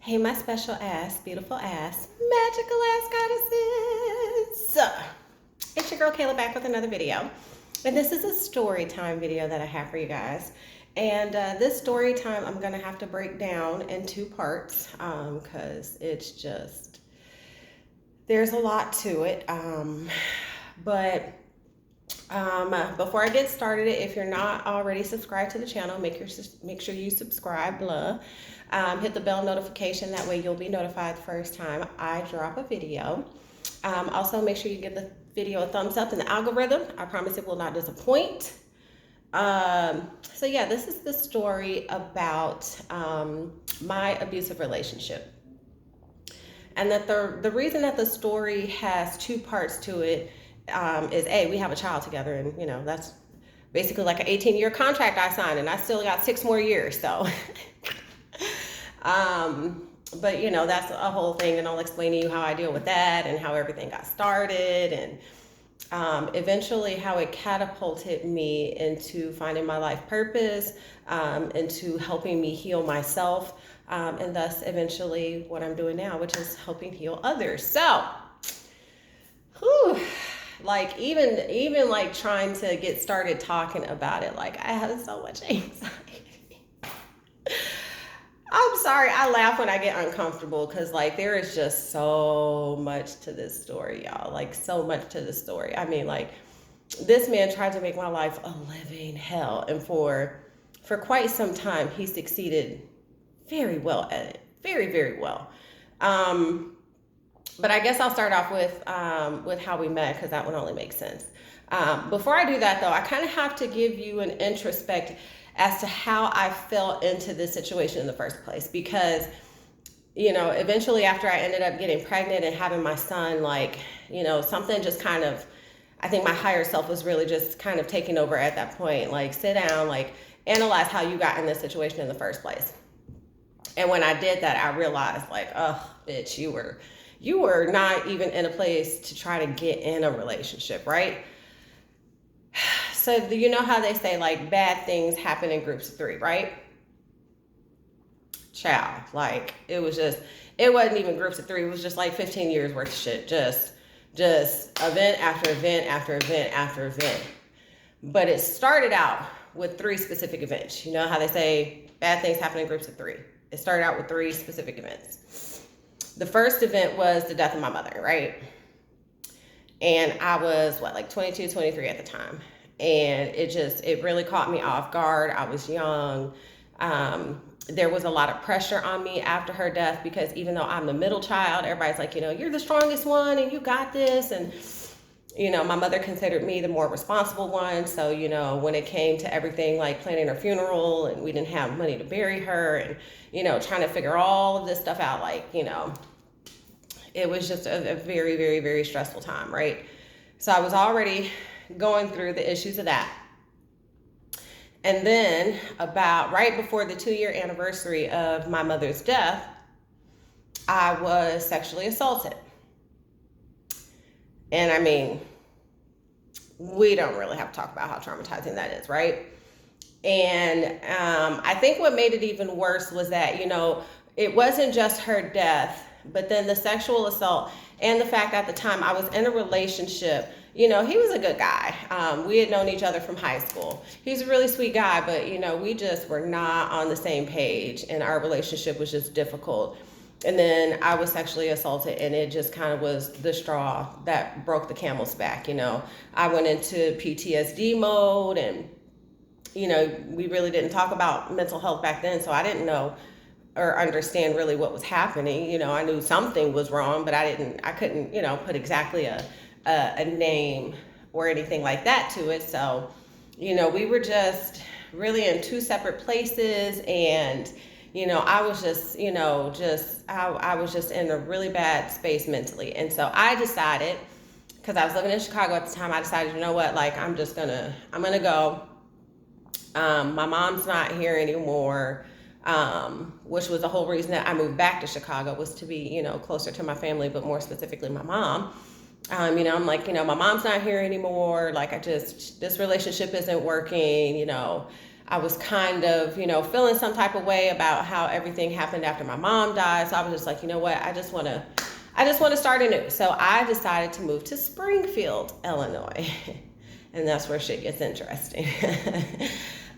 Hey, my special ass, beautiful ass, magical ass goddesses. It's your girl Kayla back with another video. And this is a story time video that I have for you guys. And this story time I'm going to have to break down in two parts because it's just, there's a lot to it. But before I get started, if you're not already subscribed to the channel, make sure you subscribe, hit the bell notification, that way you'll be notified the first time I drop a video. Also make sure you give the video a thumbs up in the algorithm. I promise it will not disappoint. So yeah, this is the story about my abusive relationship. And that the reason that the story has two parts to it is A, we have a child together, and you know, that's basically like an 18-year contract I signed, and I still got 6 more years, so but you know, that's a whole thing, and I'll explain to you how I deal with that and how everything got started, and eventually how it catapulted me into finding my life purpose, into helping me heal myself, and thus eventually what I'm doing now, which is helping heal others. So whew, like even like trying to get started talking about it, like I have so much anxiety. I'm sorry, I laugh when I get uncomfortable because like there is just so much to this story, y'all. Like so much to this story. I mean, like this man tried to make my life a living hell, and for quite some time he succeeded very well at it. Very, very well. But I guess I'll start off with how we met, because that would only make sense. Before I do that, though, I kind of have to give you an introspect as to how I fell into this situation in the first place. Because, you know, eventually after I ended up getting pregnant and having my son, like, you know, something just kind of, I think my higher self was really just kind of taking over at that point. Like, sit down, like, analyze how you got in this situation in the first place. And when I did that, I realized, like, oh, bitch, you were not even in a place to try to get in a relationship, right? So you know how they say, like, bad things happen in groups of 3, right? Child, like, it wasn't even groups of 3. It was just like 15 years worth of shit. Just event after event after event after event. But it started out with 3 specific events. You know how they say bad things happen in groups of 3. It started out with 3 specific events. The first event was the death of my mother, right? And I was, like 22, 23 at the time. And it really caught me off guard. I was young. There was a lot of pressure on me after her death, because even though I'm the middle child, everybody's like, you know, you're the strongest one and you got this. And, you know, my mother considered me the more responsible one. So, you know, when it came to everything like planning her funeral, and we didn't have money to bury her, and, you know, trying to figure all of this stuff out, like, you know, it was just a very, very, very stressful time, right? So I was already going through the issues of that. And then about right before the 2-year anniversary of my mother's death, I was sexually assaulted. And I mean, we don't really have to talk about how traumatizing that is, right? And I think what made it even worse was that, you know, it wasn't just her death, but then the sexual assault, and the fact at the time I was in a relationship. You know, he was a good guy. We had known each other from high school. He's a really sweet guy, but, you know, we just were not on the same page, and our relationship was just difficult. And then I was sexually assaulted, and it just kind of was the straw that broke the camel's back. You know, I went into PTSD mode, and, you know, we really didn't talk about mental health back then, so I didn't know or understand really what was happening. You know, I knew something was wrong, but I couldn't, you know, put exactly a name or anything like that to it. So, you know, we were just really in 2 separate places, and, you know, I was just, you know, I was just in a really bad space mentally. And so I decided, because I was living in Chicago at the time, I decided, you know what, like, I'm gonna go. My mom's not here anymore. Which was the whole reason that I moved back to Chicago, was to be, you know, closer to my family, but more specifically my mom. You know, I'm like, you know, my mom's not here anymore. Like, this relationship isn't working, you know. I was kind of, feeling some type of way about how everything happened after my mom died. So I was just like, you know what? I just want to start anew. So I decided to move to Springfield, Illinois. And that's where shit gets interesting.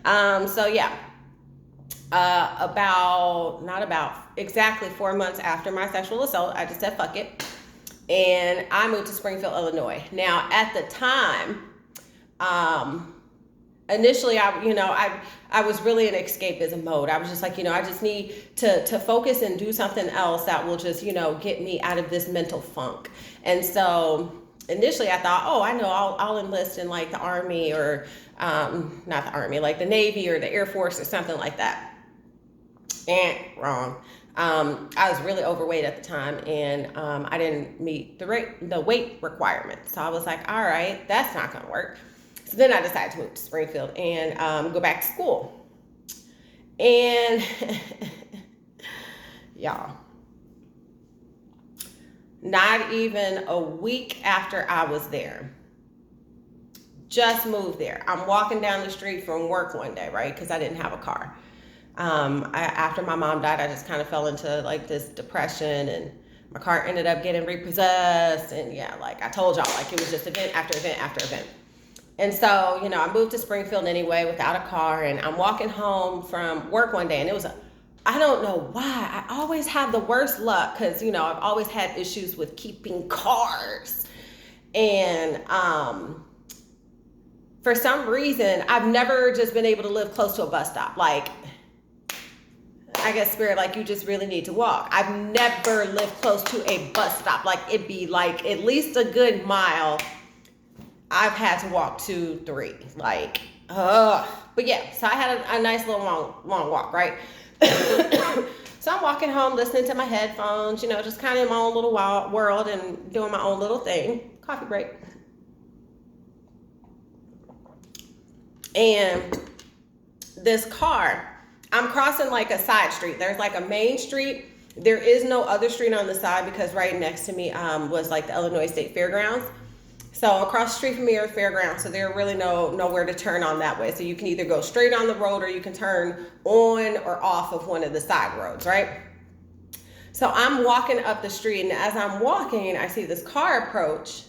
So yeah, not about exactly 4 months after my sexual assault, I just said, fuck it. And I moved to Springfield, Illinois. Now at the time, initially I was really in escapism mode. I was just like, I just need to focus and do something else that will just, get me out of this mental funk. And so initially I thought, I know I'll enlist in like the Army or not the Army, like the Navy or the Air Force or something like that. And wrong. I was really overweight at the time, and I didn't meet the weight requirement. So I was like, all right, that's not going to work. So then I decided to move to Springfield and go back to school. And y'all, not even a week after I was there, just moved there. I'm walking down the street from work one day, right? Because I didn't have a car. After my mom died, I just kind of fell into like this depression, and my car ended up getting repossessed. And yeah, like I told y'all, like it was just event after event after event. And so, I moved to Springfield anyway without a car, and I'm walking home from work one day, and I don't know why, I always have the worst luck because, I've always had issues with keeping cars. And for some reason, I've never just been able to live close to a bus stop. Like, I guess spirit, like you just really need to walk. I've never lived close to a bus stop. Like it'd be like at least a good mile. I've had to walk 2-3, like, but yeah, so I had a nice little long walk, right? So I'm walking home, listening to my headphones, just kind of in my own little world and doing my own little thing. Coffee break. And this car, I'm crossing like a side street. There's like a main street. There is no other street on the side because right next to me was like the Illinois State Fairgrounds. So across the street from me are fairgrounds, so there really nowhere to turn on that way. So you can either go straight on the road or you can turn on or off of one of the side roads, right? So I'm walking up the street, and as I'm walking, I see this car approach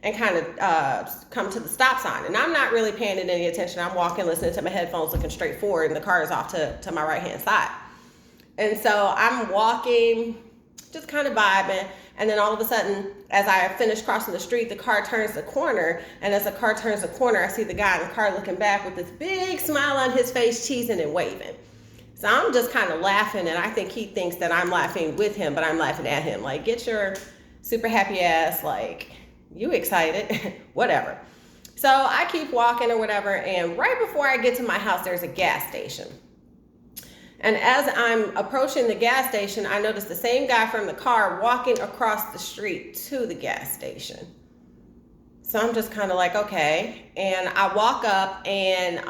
and kind of come to the stop sign. And I'm not really paying it any attention. I'm walking, listening to my headphones, looking straight forward, and the car is off to my right-hand side. And so I'm walking, just kind of vibing. And then all of a sudden, as I finish crossing the street, the car turns the corner. And as the car turns the corner, I see the guy in the car looking back with this big smile on his face, cheesing and waving. So I'm just kind of laughing, and I think he thinks that I'm laughing with him, but I'm laughing at him. Like, get your super happy ass, like, you excited, whatever. So I keep walking or whatever, and right before I get to my house, there's a gas station. And as I'm approaching the gas station, I notice the same guy from the car walking across the street to the gas station. So I'm just kind of like, okay. And I walk up, and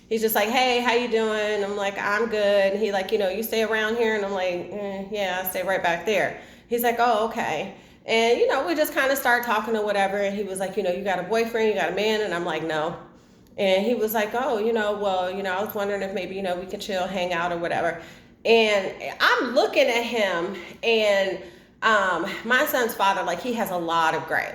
he's just like, hey, how you doing? I'm like, I'm good. And he like, you stay around here? And I'm like, yeah, I stay right back there. He's like, oh, okay. And, we just kind of start talking or whatever. And he was like, you got a boyfriend, you got a man? And I'm like, no. And he was like, oh, well, I was wondering if maybe, we could chill, hang out or whatever. And I'm looking at him, and my son's father, like, he has a lot of gray.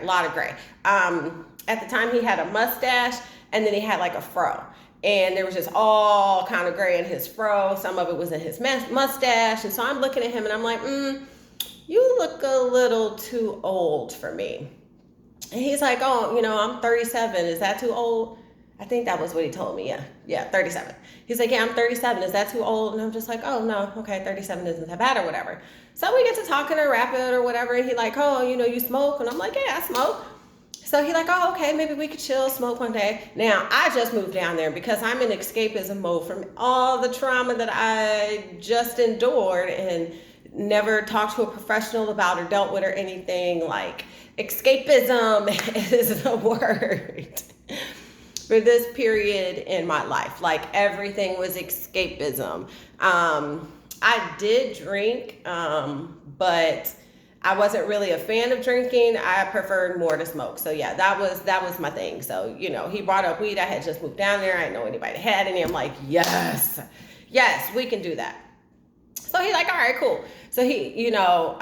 At the time he had a mustache, and then he had like a fro. And there was just all kind of gray in his fro. Some of it was in his mustache. And so I'm looking at him, and I'm like, you look a little too old for me. And he's like, oh, I'm 37. Is that too old? I think that was what he told me. Yeah, 37. He's like, yeah, I'm 37. Is that too old? And I'm just like, oh, no, okay, 37 isn't that bad or whatever. So we get to talking or rapping or whatever. And he like, oh, you smoke? And I'm like, yeah, I smoke. So he like, oh, okay, maybe we could chill, smoke one day. Now, I just moved down there because I'm in escapism mode from all the trauma that I just endured and never talked to a professional about or dealt with or anything. Like, escapism is the word for this period in my life. Like, everything was escapism. I did drink, but I wasn't really a fan of drinking. I preferred more to smoke. So yeah, that was my thing. So, you know, he brought up weed. I had just moved down there. I didn't know anybody had any. I'm like, yes, we can do that. So he's like, all right, cool. So he, you know,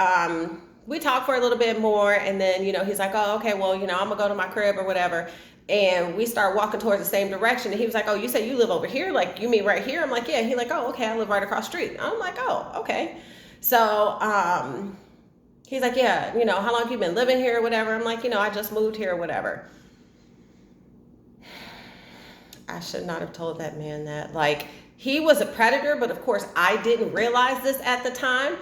we talked for a little bit more, and then, you know, he's like, oh, okay, well, you know, I'm gonna go to my crib or whatever. And we start walking towards the same direction. And he was like, oh, you said you live over here? Like, you mean right here? I'm like, yeah. He's like, oh, okay, I live right across the street. I'm like, oh, okay. So, he's like, yeah, you know, how long have you been living here or whatever? I'm like, you know, I just moved here or whatever. I should not have told that man that. Like, he was a predator, but of course I didn't realize this at the time.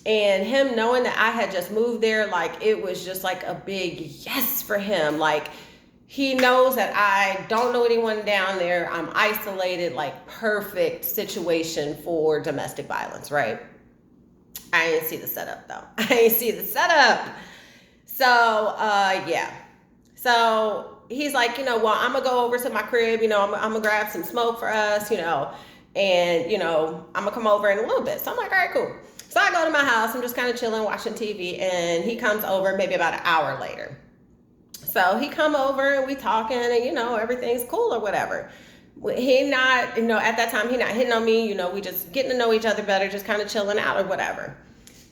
And him knowing that I had just moved there, like, it was just like a big yes for him. Like, he knows that I don't know anyone down there. I'm isolated, like, perfect situation for domestic violence, right? I didn't see the setup though. I didn't see the setup. So, yeah. So he's like, you know, well, I'm gonna go over to my crib, you know, I'm gonna grab some smoke for us, you know, and, you know, I'm gonna come over in a little bit. So I'm like, all right, cool. So I go to my house, I'm just kind of chilling, watching TV, and he comes over maybe about an hour later. So he come over and we talking, and, you know, everything's cool or whatever. He not, you know, at that time, he not hitting on me, you know, we just getting to know each other better, just kind of chilling out or whatever.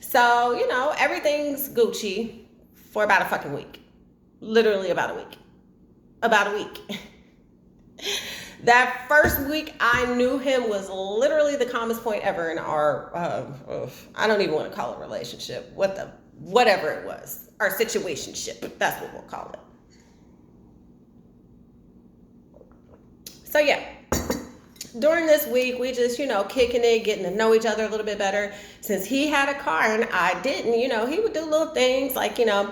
So, you know, everything's Gucci for about a fucking week. Literally about a week. About a week. That first week I knew him was literally the calmest point ever in our, I don't even want to call it a relationship. Whatever it was. Our situationship. That's what we'll call it. So yeah, during this week, we just, you know, kicking it, getting to know each other a little bit better. Since he had a car and I didn't, you know, he would do little things like, you know,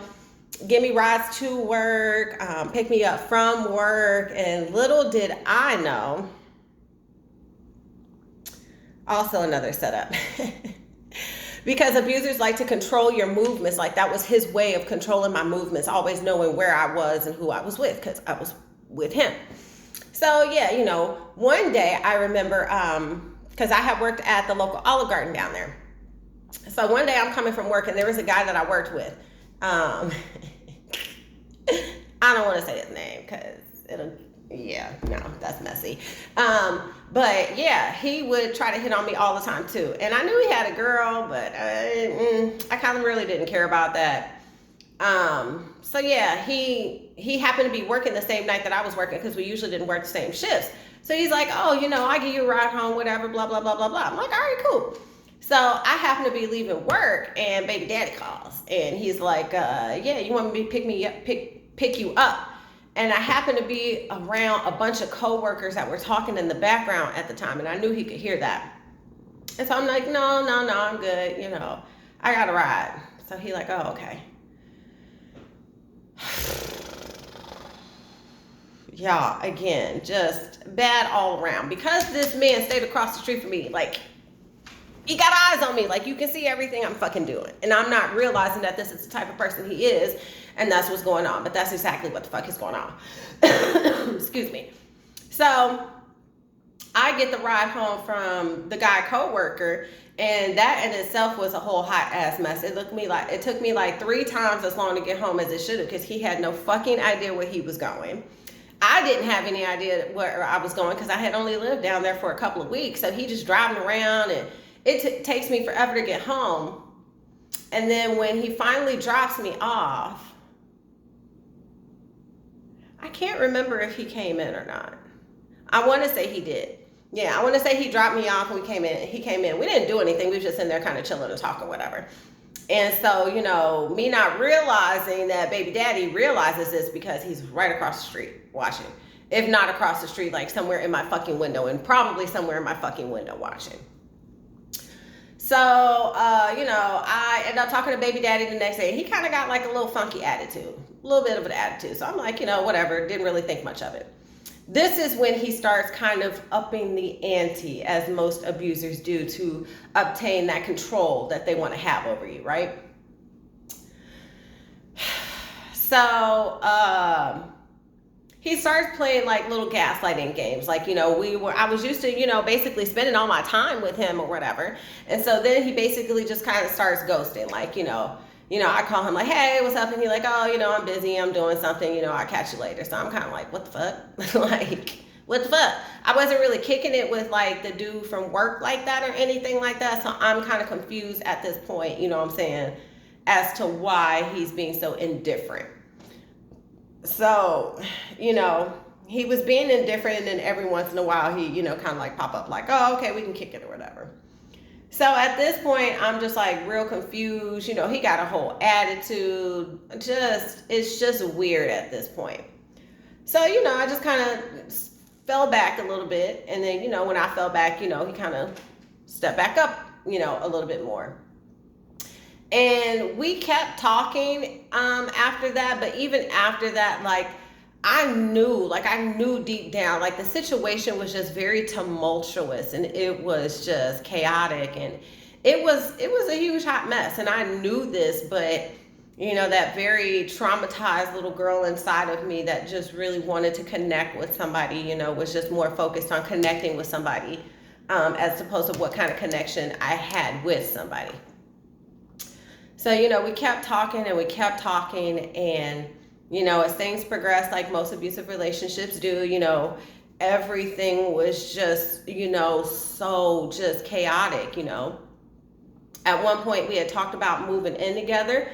give me rides to work, pick me up from work. And little did I know, also another setup. Because abusers like to control your movements. Like, that was his way of controlling my movements, always knowing where I was and who I was with, because I was with him. So yeah, you know, one day I remember, because I had worked at the local Olive Garden down there. So one day I'm coming from work, and there was a guy that I worked with. I don't want to say his name because that's messy. But yeah, he would try to hit on me all the time too. And I knew he had a girl, but I kind of really didn't care about that. So yeah, he happened to be working the same night that I was working, because we usually didn't work the same shifts. So he's like, oh, you know, I give you a ride home, whatever, blah, blah, blah, blah, blah. I'm like, all right, cool. So I happen to be leaving work, and baby daddy calls, and he's like, yeah, you want me to pick you up? And I happened to be around a bunch of coworkers that were talking in the background at the time, and I knew he could hear that. And so I'm like, no, I'm good. You know, I got a ride. So he like, oh, okay. Y'all, again, just bad all around. Because this man stayed across the street from me, like, he got eyes on me. Like, you can see everything I'm fucking doing. And I'm not realizing that this is the type of person he is, and that's what's going on. But that's exactly what the fuck is going on. Excuse me. So I get the ride home from the guy coworker, and that in itself was a whole hot ass mess. It took me like 3 times as long to get home as it should have, because he had no fucking idea where he was going. I didn't have any idea where I was going, because I had only lived down there for a couple of weeks. So he just driving around, and it takes me forever to get home. And then when he finally drops me off, I can't remember if he came in or not. I want to say he did. Yeah, I want to say he dropped me off and we came in. He came in. We didn't do anything. We were just in there kind of chilling and talking, whatever. And so, you know, me not realizing that baby daddy realizes this, because he's right across the street watching. If not across the street, like somewhere in my fucking window, and probably somewhere in my fucking window watching. So, you know, I ended up talking to baby daddy the next day, and he kind of got like a little funky attitude, a little bit of an attitude. So I'm like, you know, whatever, didn't really think much of it. This is when he starts kind of upping the ante, as most abusers do, to obtain that control that they want to have over you, right? So, he starts playing like little gaslighting games. Like, you know, I was used to, you know, basically spending all my time with him or whatever. And so then he basically just kind of starts ghosting. Like, you know, I call him like, hey, what's up? And he's like, oh, I'm busy. I'm doing something. I'll catch you later. So I'm kind of like, what the fuck? Like, what the fuck? I wasn't really kicking it with like the dude from work like that or anything like that. So I'm kind of confused at this point, you know what I'm saying, as to why he's being so indifferent. So, he was being indifferent, and then every once in a while he, kind of like pop up like, oh, okay, we can kick it or whatever. So at this point, I'm just like real confused. He got a whole attitude. It's just weird at this point. So, I just kind of fell back a little bit. And then, when I fell back, he kind of stepped back up, a little bit more. And we kept talking after that. But even after that, like, I knew deep down, like the situation was just very tumultuous and it was just chaotic and it was a huge hot mess. And I knew this, but that very traumatized little girl inside of me that just really wanted to connect with somebody, was just more focused on connecting with somebody as opposed to what kind of connection I had with somebody. So, we kept talking and as things progressed, like most abusive relationships do, everything was just, so just chaotic, At one point we had talked about moving in together.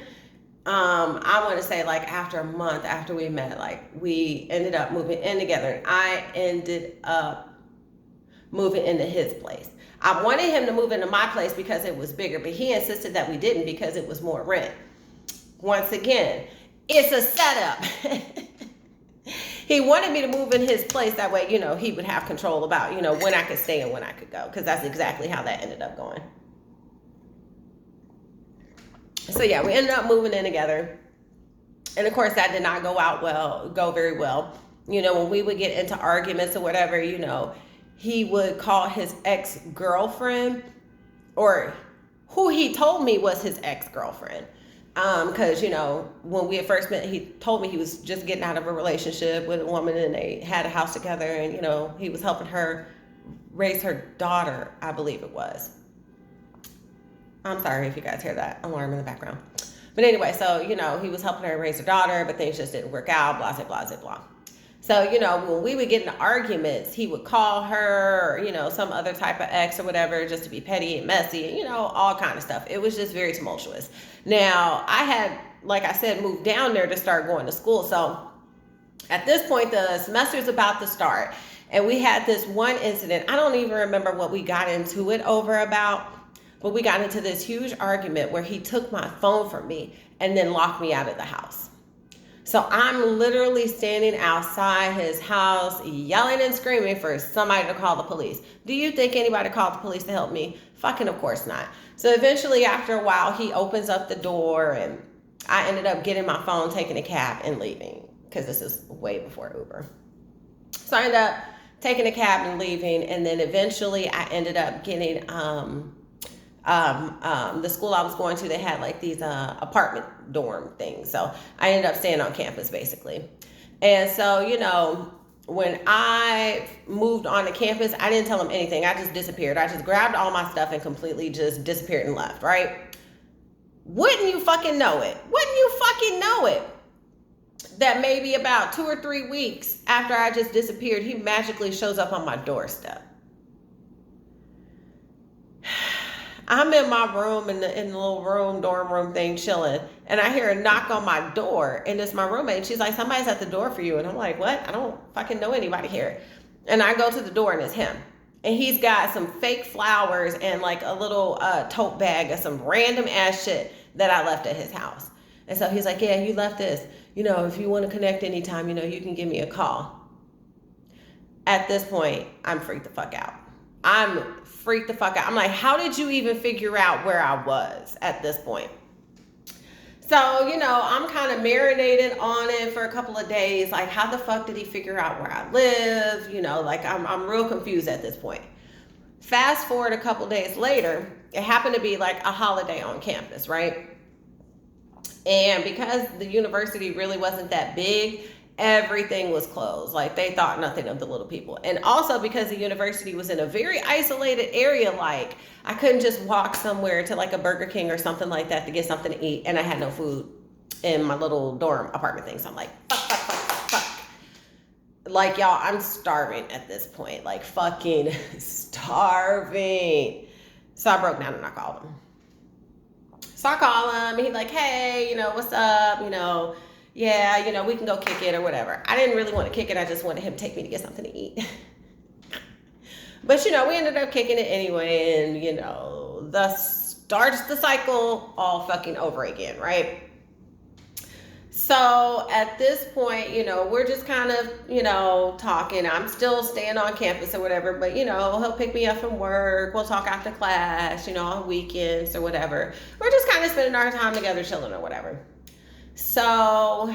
I want to say like after a month after we met, like we ended up moving in together and I ended up moving into his place. I wanted him to move into my place because it was bigger, but he insisted that we didn't because it was more rent. Once again, it's a setup. He wanted me to move in his place. That way, he would have control about, when I could stay and when I could go. Because that's exactly how that ended up going. So yeah, we ended up moving in together. And of course, that did not go very well. When we would get into arguments or whatever, he would call his ex-girlfriend, or who he told me was his ex-girlfriend. Because, when we had first met, he told me he was just getting out of a relationship with a woman and they had a house together and, he was helping her raise her daughter, I believe it was. I'm sorry if you guys hear that alarm in the background. But anyway, so, he was helping her raise her daughter, but things just didn't work out, blah, blah, blah, blah. So, when we would get into arguments, he would call her, or, some other type of ex or whatever, just to be petty and messy, and, all kind of stuff. It was just very tumultuous. Now, I had, like I said, moved down there to start going to school. So at this point, the semester's about to start. And we had this one incident. I don't even remember what we got into it over about, but we got into this huge argument where he took my phone from me and then locked me out of the house. So I'm literally standing outside his house, yelling and screaming for somebody to call the police. Do you think anybody called the police to help me? Fucking of course not. So eventually, after a while, he opens up the door and I ended up getting my phone, taking a cab and leaving, because this is way before Uber. So I ended up taking a cab and leaving, and then eventually I ended up getting the school I was going to, they had like these apartment dorm things. So I ended up staying on campus basically. And so, when I moved on to campus, I didn't tell him anything. I just disappeared. I just grabbed all my stuff and completely just disappeared and left, right? Wouldn't you fucking know it? That maybe about 2 or 3 weeks after I just disappeared, he magically shows up on my doorstep. I'm in my room in the little dorm room thing, chilling, and I hear a knock on my door, and it's my roommate. And she's like, somebody's at the door for you. And I'm like, what? I don't fucking know anybody here. And I go to the door, and it's him. And he's got some fake flowers and like a little tote bag of some random ass shit that I left at his house. And so he's like, yeah, you left this. If you want to connect anytime, you can give me a call. At this point, I'm freaked the fuck out. I'm like, how did you even figure out where I was at this point? So, I'm kind of marinated on it for a couple of days. Like, how the fuck did he figure out where I live? Like I'm real confused at this point. Fast forward a couple days later, it happened to be like a holiday on campus, right? And because the university really wasn't that big, everything was closed. Like, they thought nothing of the little people. And also because the university was in a very isolated area, like, I couldn't just walk somewhere to like a Burger King or something like that to get something to eat, and I had no food in my little dorm apartment thing. So I'm like, fuck. Like, y'all, I'm starving at this point. Like, fucking starving. So I broke down and I called him. So I call him, and he's like, hey, you know, what's up? You know, yeah, you know, we can go kick it or whatever. I didn't really want to kick it. I just wanted him to take me to get something to eat. But, you know, we ended up kicking it anyway. And, you know, thus starts the cycle all fucking over again, right? So at this point, you know, we're just kind of, you know, talking. I'm still staying on campus or whatever, but, you know, he'll pick me up from work. We'll talk after class, you know, on weekends or whatever. We're just kind of spending our time together, chilling or whatever. So,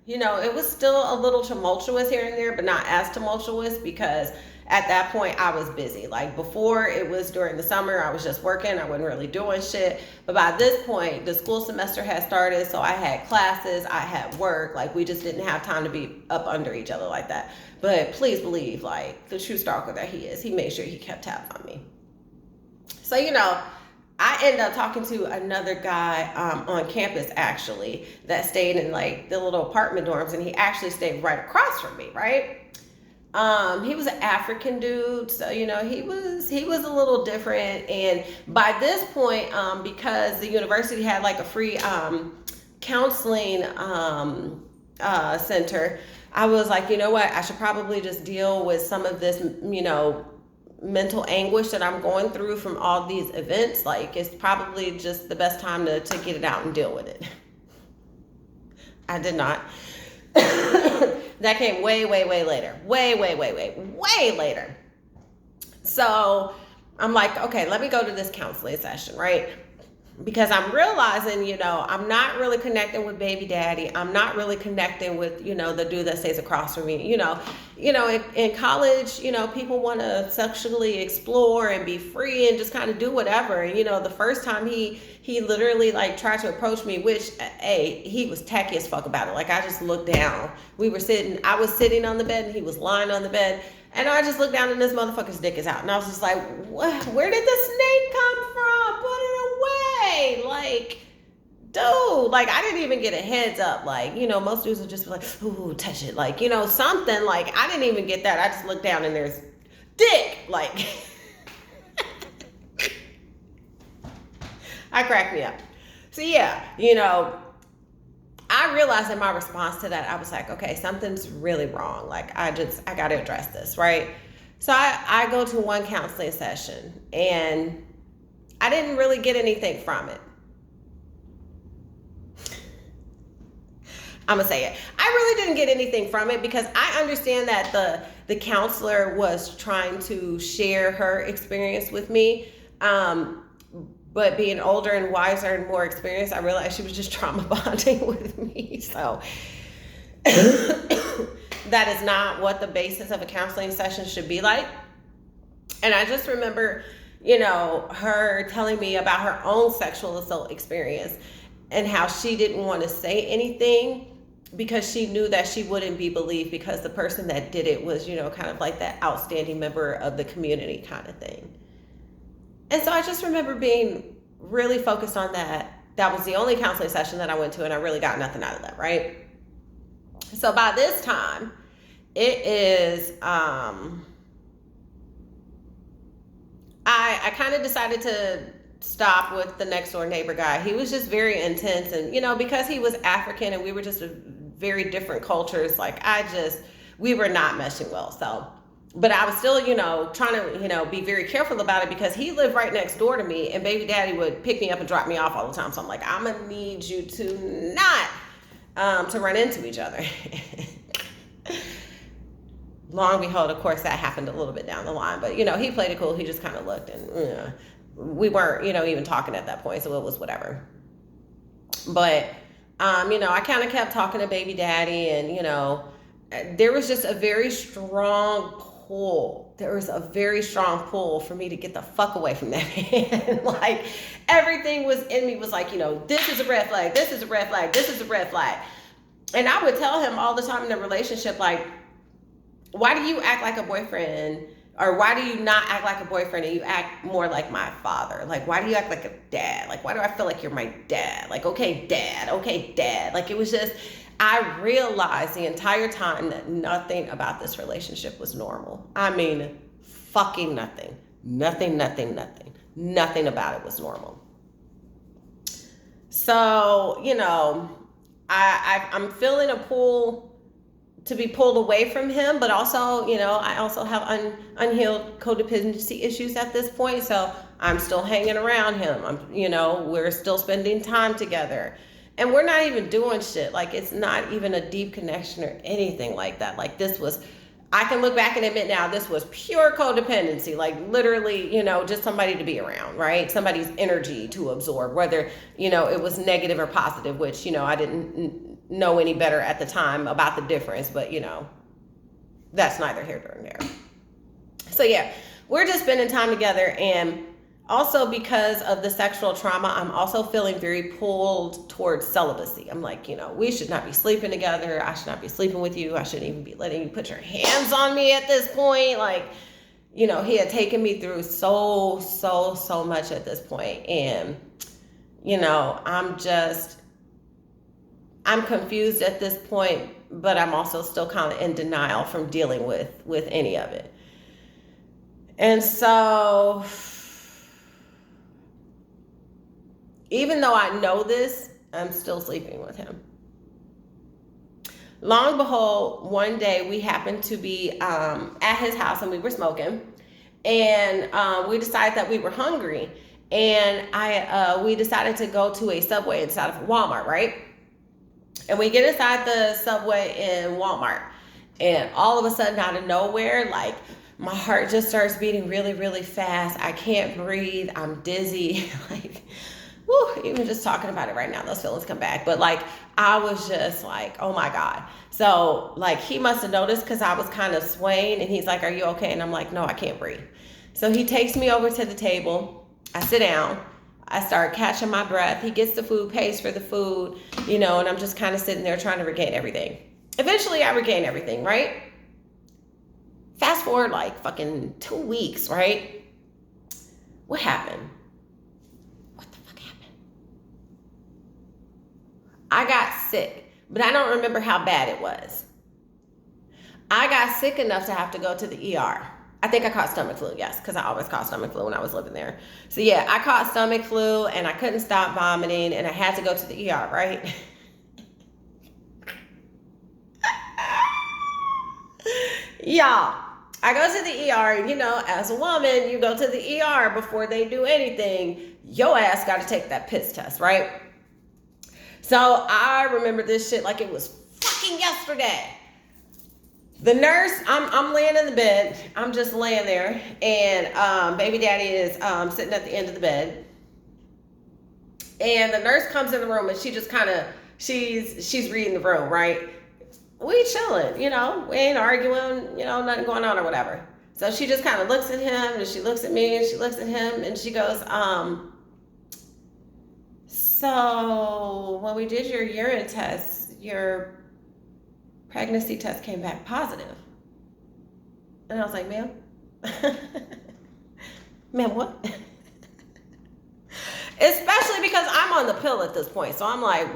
you know, it was still a little tumultuous here and there, but not as tumultuous because at that point I was busy. Like, before, it was during the summer, I was just working. I wasn't really doing shit. But by this point, the school semester had started. So I had classes, I had work. Like, we just didn't have time to be up under each other like that. But please believe, like, the true stalker that he is, he made sure he kept tabs on me. So, you know, I ended up talking to another guy on campus, actually, that stayed in like the little apartment dorms, and he actually stayed right across from me, right? He was an African dude, so, you know, he was a little different. And by this point, because the university had like a free counseling center, I was like, you know what, I should probably just deal with some of this, you know, mental anguish that I'm going through from all these events. Like, it's probably just the best time to get it out and deal with it. I did not. That came way later. Way later. So I'm like, okay, let me go to this counseling session, right? Because I'm realizing, you know, I'm not really connecting with baby daddy. I'm not really connecting with, you know, the dude that stays across from me. You know, in college, you know, people want to sexually explore and be free and just kind of do whatever. And, you know, the first time he literally like tried to approach me, which, he was tacky as fuck about it. Like, I just looked down. I was sitting on the bed and he was lying on the bed. And I just looked down and this motherfucker's dick is out. And I was just like, what? Where did the snake come from? Put it away. Like, dude, like, I didn't even get a heads up. Like, you know, most dudes would just be like, ooh, touch it. Like, you know, something. Like, I didn't even get that. I just looked down and there's dick. Like, I cracked me up. So yeah, you know, I realized in my response to that, I was like, okay, something's really wrong. Like, I got to address this, right? So I go to one counseling session and I didn't really get anything from it. I'm going to say it. I really didn't get anything from it because I understand that the counselor was trying to share her experience with me. But being older and wiser and more experienced, I realized she was just trauma bonding with me. So that is not what the basis of a counseling session should be like. And I just remember, you know, her telling me about her own sexual assault experience and how she didn't want to say anything because she knew that she wouldn't be believed because the person that did it was, you know, kind of like that outstanding member of the community kind of thing. And so I just remember being really focused on that. That was the only counseling session that I went to, and I really got nothing out of that, right? So by this time, it is, I kind of decided to stop with the next door neighbor guy. He was just very intense, and, you know, because he was African and we were just very different cultures, like, we were not meshing well, so. But I was still, you know, trying to, you know, be very careful about it because he lived right next door to me and baby daddy would pick me up and drop me off all the time. So I'm like, I'm going to need you to not to run into each other. Long and behold, of course, that happened a little bit down the line. But, you know, he played it cool. He just kind of looked and we weren't, you know, even talking at that point. So it was whatever. But, you know, I kind of kept talking to baby daddy and, you know, there was just a very strong pull. There was a very strong pull for me to get the fuck away from that man. Like, everything was in me was like, you know, this is a red flag. This is a red flag. This is a red flag. And I would tell him all the time in the relationship, like, why do you act like a boyfriend? Or why do you not act like a boyfriend and you act more like my father? Like, why do you act like a dad? Like, why do I feel like you're my dad? Like, okay, dad. Like, it was just, I realized the entire time that nothing about this relationship was normal. I mean, fucking nothing. Nothing about it was normal. So, I'm feeling a pull to be pulled away from him, but also, I also have unhealed codependency issues at this point. So I'm still hanging around him. We're still spending time together, and we're not even doing shit. Like, it's not even a deep connection or anything like that. Like, I can look back and admit now, this was pure codependency, like literally, just somebody to be around, right? Somebody's energy to absorb, whether, it was negative or positive, which, I didn't know any better at the time about the difference, but, that's neither here nor there. So yeah, we're just spending time together. And also because of the sexual trauma, I'm also feeling very pulled towards celibacy. I'm like, we should not be sleeping together. I should not be sleeping with you. I shouldn't even be letting you put your hands on me at this point. Like, he had taken me through so much at this point. And, I'm confused at this point, but I'm also still kind of in denial from dealing with any of it. And so, even though I know this, I'm still sleeping with him. Long and behold, one day we happened to be at his house and we were smoking, and we decided that we were hungry, and we decided to go to a Subway inside of Walmart, right? And we get inside the Subway in Walmart, and all of a sudden, out of nowhere, like, my heart just starts beating really, really fast. I can't breathe. I'm dizzy. Like, whew, even just talking about it right now, those feelings come back. But like, I was just like, oh my God. So like, he must have noticed because I was kind of swaying, and he's like, are you okay? And I'm like, no, I can't breathe. So he takes me over to the table. I sit down. I start catching my breath. He gets the food, pays for the food, and I'm just kind of sitting there trying to regain everything. Eventually I regain everything, right? Fast forward like fucking 2 weeks, right? What happened? What the fuck happened? I got sick, but I don't remember how bad it was. I got sick enough to have to go to the ER. I think I caught stomach flu, yes, because I always caught stomach flu when I was living there. So yeah, I caught stomach flu, and I couldn't stop vomiting, and I had to go to the ER, right? Y'all, I go to the ER, and as a woman, you go to the ER before they do anything. Your ass got to take that piss test, right? So I remember this shit like it was fucking yesterday. The nurse, I'm laying in the bed. I'm just laying there, and baby daddy is sitting at the end of the bed. And the nurse comes in the room, and she just kind of, she's reading the room, right? We chilling, we ain't arguing, nothing going on or whatever. So she just kind of looks at him, and she looks at me, and she looks at him, and she goes, so when we did your urine test, your pregnancy test came back positive. And I was like, ma'am? Ma'am, what? Especially because I'm on the pill at this point. So I'm like,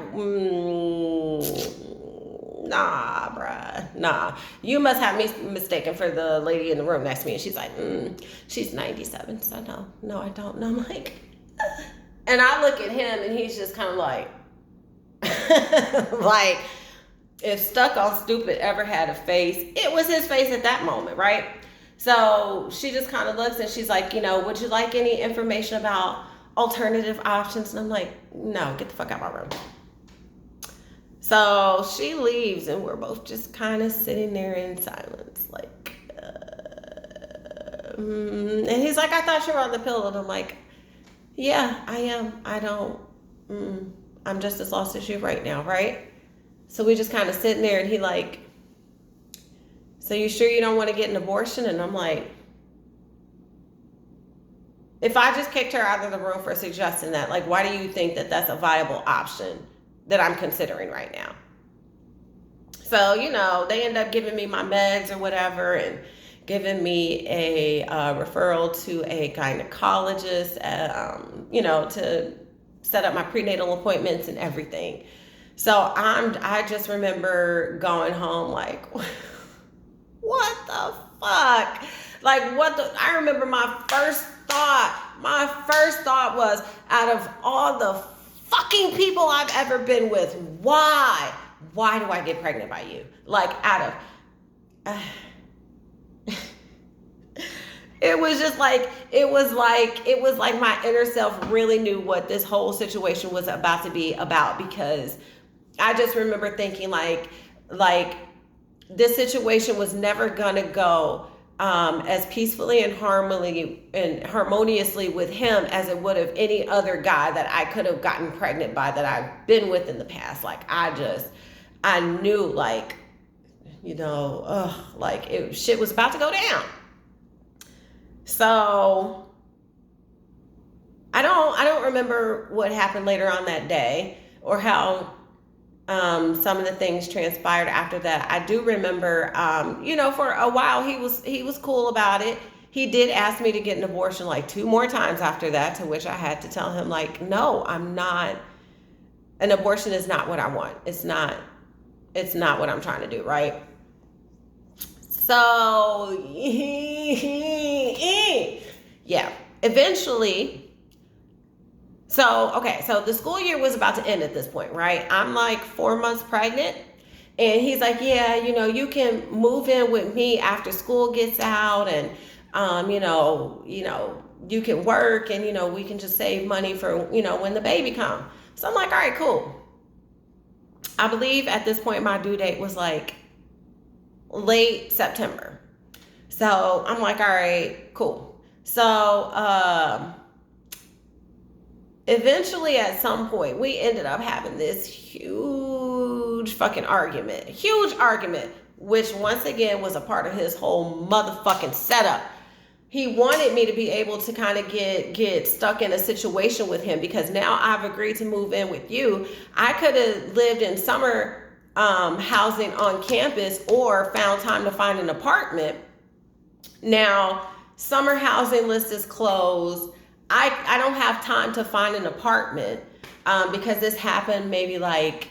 nah, bruh, nah. You must have me mistaken for the lady in the room next to me. And she's like, she's 97. So no, I don't. And I'm like, and I look at him, and he's just kind of like, like, if Stuck on Stupid ever had a face, it was his face at that moment, right? So she just kind of looks, and she's like, would you like any information about alternative options? And I'm like, no, get the fuck out of my room. So she leaves, and we're both just kind of sitting there in silence, like, and he's like, I thought you were on the pill. And I'm like, yeah, I am. I don't, I'm just as lost as you right now, right? So we just kind of sitting there, and he like, so you sure you don't want to get an abortion? And I'm like, if I just kicked her out of the room for suggesting that, like, why do you think that that's a viable option that I'm considering right now? So, they end up giving me my meds or whatever and giving me a referral to a gynecologist, to set up my prenatal appointments and everything. So I just remember going home like, what the fuck? I remember my first thought was, out of all the fucking people I've ever been with, why do I get pregnant by you? Like, it was like my inner self really knew what this whole situation was about to be about, because I just remember thinking like this situation was never gonna go as peacefully and harmoniously with him as it would have any other guy that I could have gotten pregnant by that I've been with in the past. Like, I knew, like, shit was about to go down. So I don't remember what happened later on that day or how some of the things transpired after that. I do remember, for a while he was cool about it. He did ask me to get an abortion like 2 more times after that, to which I had to tell him, like, no, I'm not. An abortion is not what I want. It's not what I'm trying to do, right? So, yeah, eventually. So the school year was about to end at this point, right? I'm like 4 months pregnant, and he's like, yeah, you can move in with me after school gets out, and, you can work, and, we can just save money for, when the baby comes. So I'm like, all right, cool. I believe at this point my due date was like late September. So I'm like, all right, cool. So, eventually, at some point, we ended up having this huge fucking argument. Huge argument, which once again was a part of his whole motherfucking setup. He wanted me to be able to kind of get stuck in a situation with him, because now I've agreed to move in with you. I could have lived in summer housing on campus or found time to find an apartment. Now, summer housing list is closed. I don't have time to find an apartment because this happened maybe like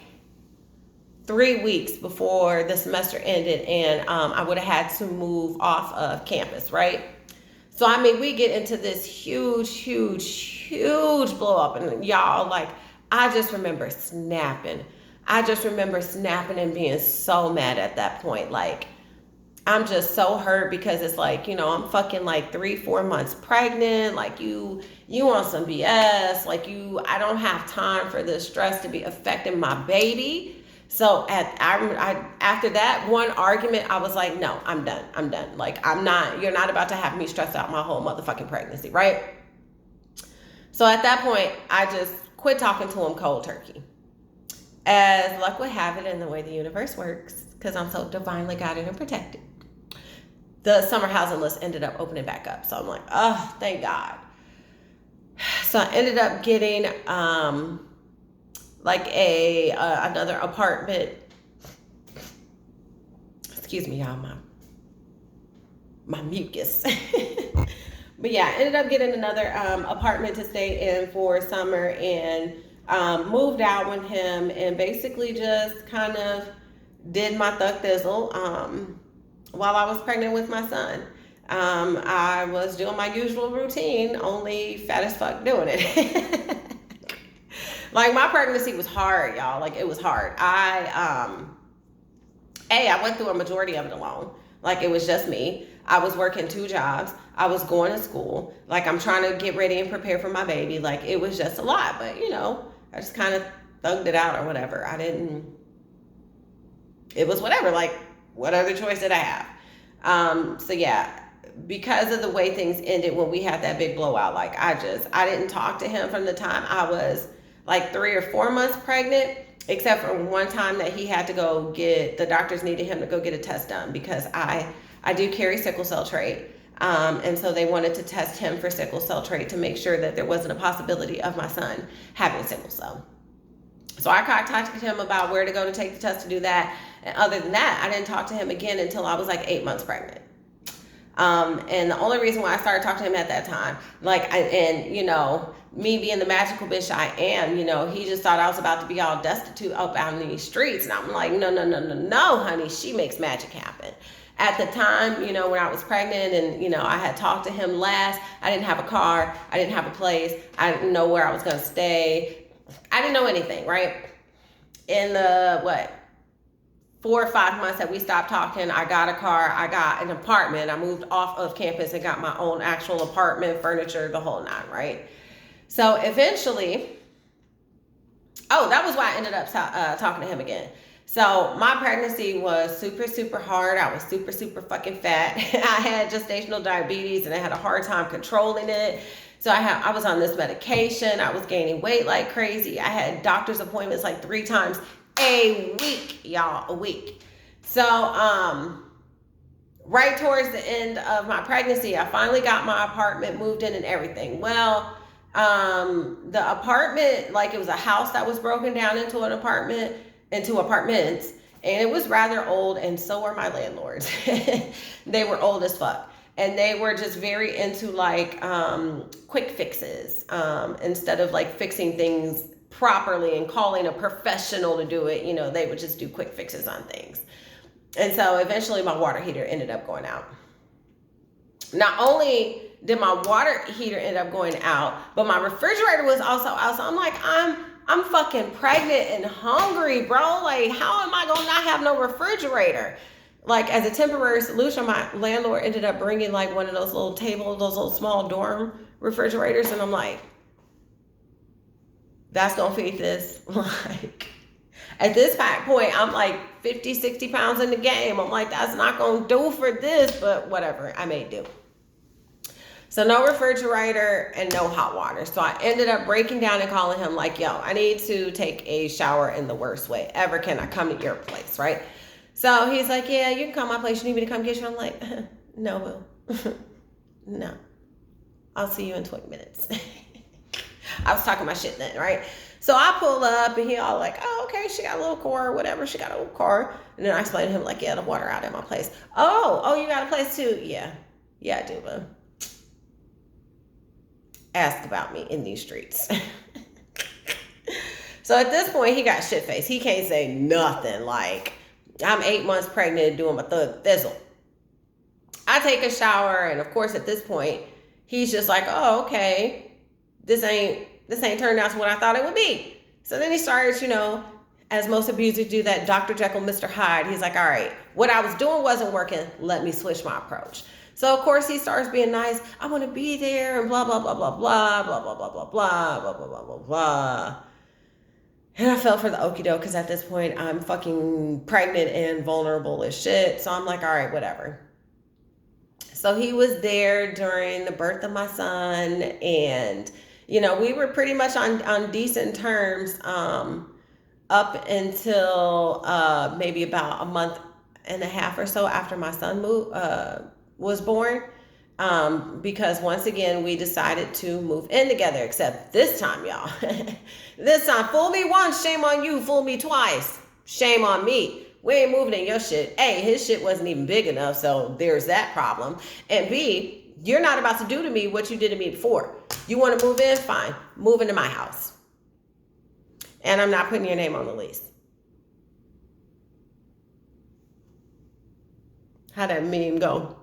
3 weeks before the semester ended, and I would have had to move off of campus, right? So, I mean, we get into this huge blow up, and y'all, like, I just remember snapping. And being so mad at that point. Like, I'm just so hurt because it's like, I'm fucking like 3-4 months pregnant. Like, you on some BS. Like, I don't have time for this stress to be affecting my baby. So after that one argument, I was like, no, I'm done. Like, you're not about to have me stress out my whole motherfucking pregnancy, right? So at that point, I just quit talking to him cold turkey. As luck would have it, in the way the universe works, because I'm so divinely guided and protected, the summer housing list ended up opening back up. So I'm like, oh, thank God. So I ended up getting another apartment. Excuse me, y'all, my mucus. But yeah, I ended up getting another apartment to stay in for summer, and moved out with him, and basically just kind of did my thug thizzle while I was pregnant with my son. I was doing my usual routine, only fat as fuck doing it. Like, my pregnancy was hard, y'all. Like, it was hard. I went through a majority of it alone. Like, it was just me. I was working 2 jobs. I was going to school. Like, I'm trying to get ready and prepare for my baby. Like, it was just a lot. But, I just kind of thugged it out or whatever. It was whatever. Like, what other choice did I have? So, yeah, because of the way things ended when we had that big blowout, like, I didn't talk to him from the time I was like 3 or 4 months pregnant, except for one time that he had to go the doctors needed him to go get a test done, because I do carry sickle cell trait. And so they wanted to test him for sickle cell trait to make sure that there wasn't a possibility of my son having sickle cell. So I contacted him about where to go to take the test to do that. And other than that, I didn't talk to him again until I was like 8 months pregnant. And the only reason why I started talking to him at that time, me being the magical bitch I am, he just thought I was about to be all destitute up out in these streets. And I'm like, no, honey, she makes magic happen. At the time, when I was pregnant and, I had talked to him last, I didn't have a car. I didn't have a place. I didn't know where I was going to stay. I didn't know anything, right? In the, 4 or 5 months that we stopped talking, I got a car, I got an apartment, I moved off of campus and got my own actual apartment, furniture, the whole nine, right? So eventually, that was why I ended up talking to him again. So my pregnancy was super, super hard. I was super, super fucking fat. I had gestational diabetes and I had a hard time controlling it. So I was on this medication. I was gaining weight like crazy. I had doctor's appointments like 3 times a week, y'all, a week. So, right towards the end of my pregnancy, I finally got my apartment, moved in and everything. Well, the apartment, like it was a house that was broken down into apartments, and it was rather old, and so were my landlords. They were old as fuck. And they were just very into like quick fixes instead of like fixing things properly and calling a professional to do it. They would just do quick fixes on things. And so eventually my water heater ended up going out. Not only did my water heater end up going out, but my refrigerator was also out. So I'm like, I'm fucking pregnant and hungry, bro. Like, how am I gonna not have no refrigerator? Like, as a temporary solution, my landlord ended up bringing like one of those little tables, those little small dorm refrigerators. And I'm like, that's gonna feed this. Like, at this point, I'm like 50, 60 pounds in the game. I'm like, that's not gonna do for this, but whatever, I made do. So no refrigerator and no hot water. So I ended up breaking down and calling him like, yo, I need to take a shower in the worst way ever. Can I come to your place, right? So he's like, yeah, you can come to my place. You need me to come get you? I'm like, no, boo. No. I'll see you in 20 minutes. I was talking my shit then, right? So I pull up and he all like, oh, okay, she got a little car or whatever. She got a little car. And then I explained to him like, yeah, the water out at my place. Oh, you got a place too? Yeah, I do, boo. Ask about me in these streets. So at this point, he got shit faced. He can't say nothing. Like, I'm 8 months pregnant doing my thug thizzle. I take a shower, and of course, at this point, he's just like, oh, okay, this ain't turned out to what I thought it would be. So then he starts, as most abusers do, that Dr. Jekyll, Mr. Hyde. He's like, all right, what I was doing wasn't working. Let me switch my approach. So of course he starts being nice. I want to be there and blah, blah, blah, blah, blah, blah, blah, blah, blah, blah, blah, blah, blah, blah, blah. And I fell for the okie doke because at this point I'm fucking pregnant and vulnerable as shit. So I'm like, all right, whatever. So he was there during the birth of my son, and we were pretty much on decent terms up until maybe about a month and a half or so after my son was born, because once again we decided to move in together. Except this time, y'all, this time, fool me once, shame on you. Fool me twice, shame on me. We ain't moving in your shit. A, his shit wasn't even big enough, so there's that problem. And B, you're not about to do to me what you did to me before. You want to move in? Fine, move into my house, and I'm not putting your name on the lease. How'd that meme go?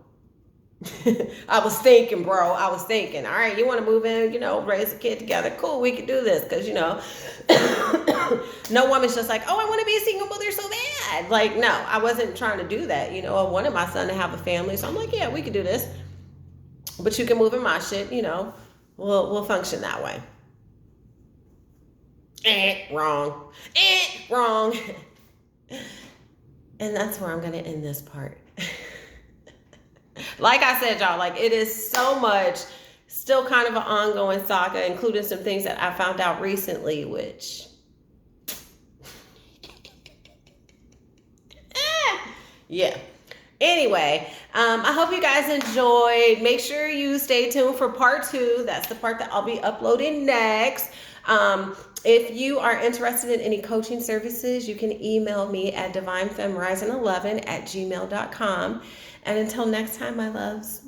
I was thinking, bro. All right, you want to move in, raise a kid together. Cool, we can do this. Because, no woman's just like, oh, I want to be a single mother so bad. Like, no, I wasn't trying to do that. I wanted my son to have a family. So I'm like, yeah, we can do this. But you can move in my shit, we'll function that way. Wrong. And that's where I'm going to end this part. Like I said, y'all, like, it is so much, still kind of an ongoing saga, including some things that I found out recently, which, yeah. Anyway, I hope you guys enjoyed. Make sure you stay tuned for part 2. That's the part that I'll be uploading next. If you are interested in any coaching services, you can email me at divinefemmerising11@gmail.com. And until next time, my loves.